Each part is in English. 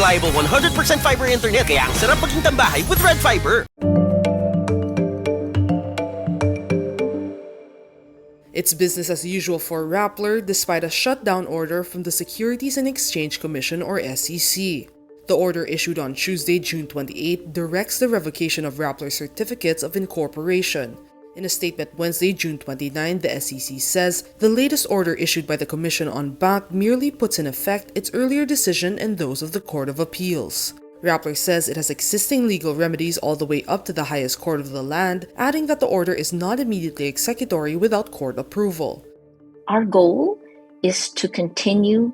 reliable 100% fiber internet kaya ang sarap maging tambahay with Red Fiber. It's business as usual for Rappler despite a shutdown order from the Securities and Exchange Commission or SEC. The order issued on Tuesday, June 28, directs the revocation of Rappler certificates of incorporation. In a statement Wednesday, June 29, the SEC says the latest order issued by the Commission on Bank merely puts in effect its earlier decision and those of the Court of Appeals. Rappler says it has existing legal remedies all the way up to the highest court of the land, adding that the order is not immediately executory without court approval. Our goal is to continue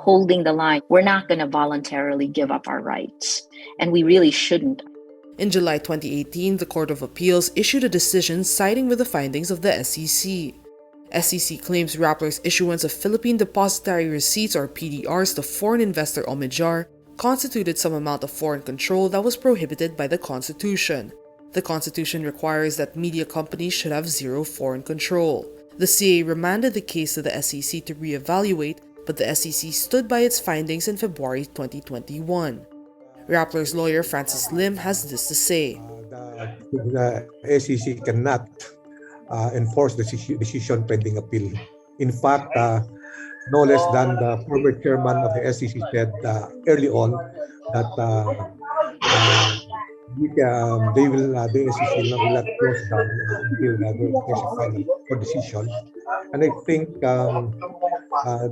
holding the line. We're not going to voluntarily give up our rights, and we really shouldn't. In July 2018, the Court of Appeals issued a decision siding with the findings of the SEC. SEC claims Rappler's issuance of Philippine Depositary Receipts or PDRs to foreign investor Omidyar constituted some amount of foreign control that was prohibited by the Constitution. The Constitution requires that media companies should have zero foreign control. The CA remanded the case to the SEC to reevaluate, but the SEC stood by its findings in February 2021. Rappler's lawyer Francis Lim has this to say. The SEC cannot enforce the decision pending appeal. In fact, no less than the former chairman of the SEC said early on that the SEC will not close down until there's a final decision. And I think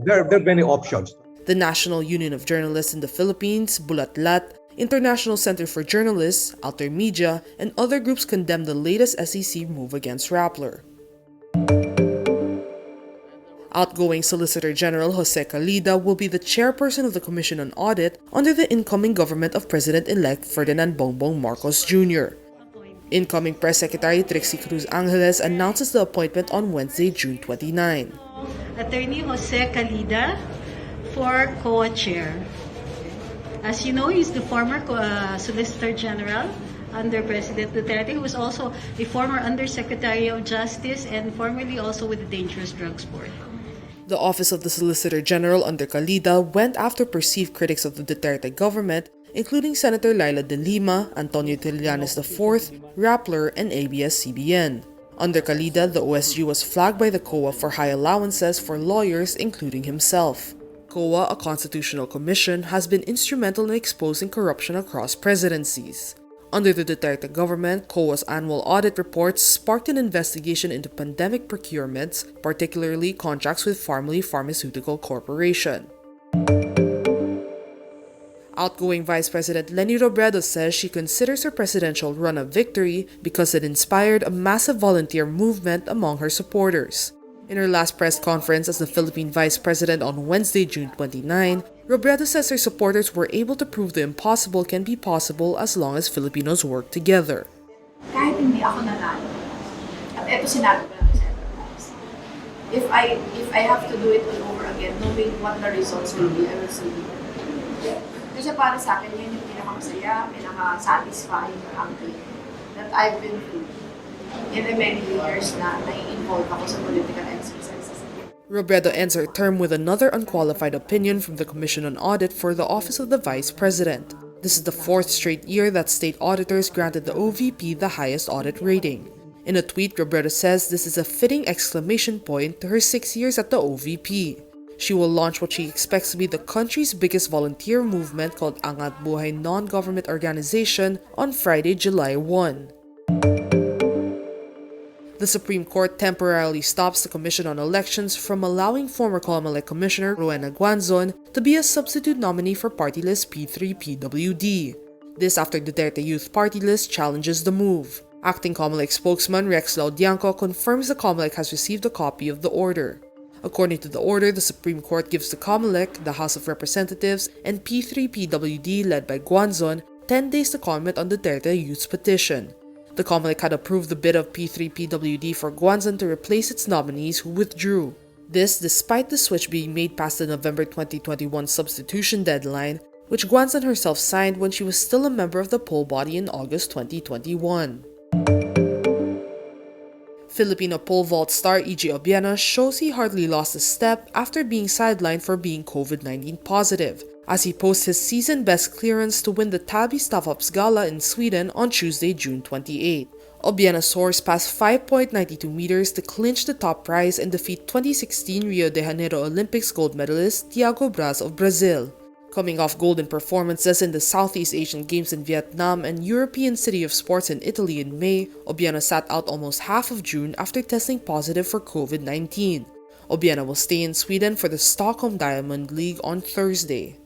there are many options. The National Union of Journalists in the Philippines, Bulatlat, International Center for Journalists, Alter Media, and other groups condemned the latest SEC move against Rappler. Outgoing Solicitor General Jose Calida will be the chairperson of the Commission on Audit under the incoming government of President-elect Ferdinand Bongbong Marcos Jr. Incoming Press Secretary Trixie Cruz Angeles announces the appointment on Wednesday, June 29. Attorney Jose Calida for COA Chair. As you know, he's the former Solicitor General under President Duterte, who was also a former Undersecretary of Justice and formerly also with the Dangerous Drugs Board. The Office of the Solicitor General under Calida went after perceived critics of the Duterte government, including Senator Laila de Lima, Antonio Trillanes IV, Rappler, and ABS-CBN. Under Calida, the OSU was flagged by the COA for high allowances for lawyers, including himself. COA, a constitutional commission, has been instrumental in exposing corruption across presidencies. Under the Duterte government, COA's annual audit reports sparked an investigation into pandemic procurements, particularly contracts with Pharmally Pharmaceutical Corporation. Outgoing Vice President Leni Robredo says she considers her presidential run a victory because it inspired a massive volunteer movement among her supporters. In her last press conference as the Philippine Vice President on Wednesday, June 29, Robredo says her supporters were able to prove the impossible can be possible as long as Filipinos work together. Kahit hindi ako nanalo, at eto sinabi ko lang several times, if I have to do it all over again, knowing what the results will be, I will still do it. Kasi para sa akin, yun yung pinakamasaya, pinaka-satisfying campaign that I've been through in the many years na nai-involve ako sa political exercises. Robredo ends her term with another unqualified opinion from the Commission on Audit for the Office of the Vice President. This is the fourth straight year that state auditors granted the OVP the highest audit rating. In a tweet, Robredo says this is a fitting exclamation point to her 6 years at the OVP. She will launch what she expects to be the country's biggest volunteer movement called Angat Buhay Non-Government Organization on Friday, July 1. The Supreme Court temporarily stops the Commission on Elections from allowing former COMELEC Commissioner Rowena Guanzon to be a substitute nominee for party list P3-PWD. This after Duterte Youth Party List challenges the move. Acting COMELEC spokesman Rex Laudianco confirms the COMELEC has received a copy of the order. According to the order, the Supreme Court gives the COMELEC, the House of Representatives, and P3-PWD led by Guanzon 10 days to comment on Duterte Youth's petition. The COMELEC had approved the bid of P3-PWD for Guanzon to replace its nominees who withdrew. This despite the switch being made past the November 2021 substitution deadline, which Guanzon herself signed when she was still a member of the poll body in August 2021. Filipino pole vault star E.J. Obiena shows he hardly lost a step after being sidelined for being COVID-19 positive, as he posts his season-best clearance to win the Täby Staffhops Gala in Sweden on Tuesday, June 28. Obiena soars past 5.92 meters to clinch the top prize and defeat 2016 Rio de Janeiro Olympics gold medalist Tiago Braz of Brazil. Coming off golden performances in the Southeast Asian Games in Vietnam and European City of Sports in Italy in May, Obiena sat out almost half of June after testing positive for COVID-19. Obiena will stay in Sweden for the Stockholm Diamond League on Thursday.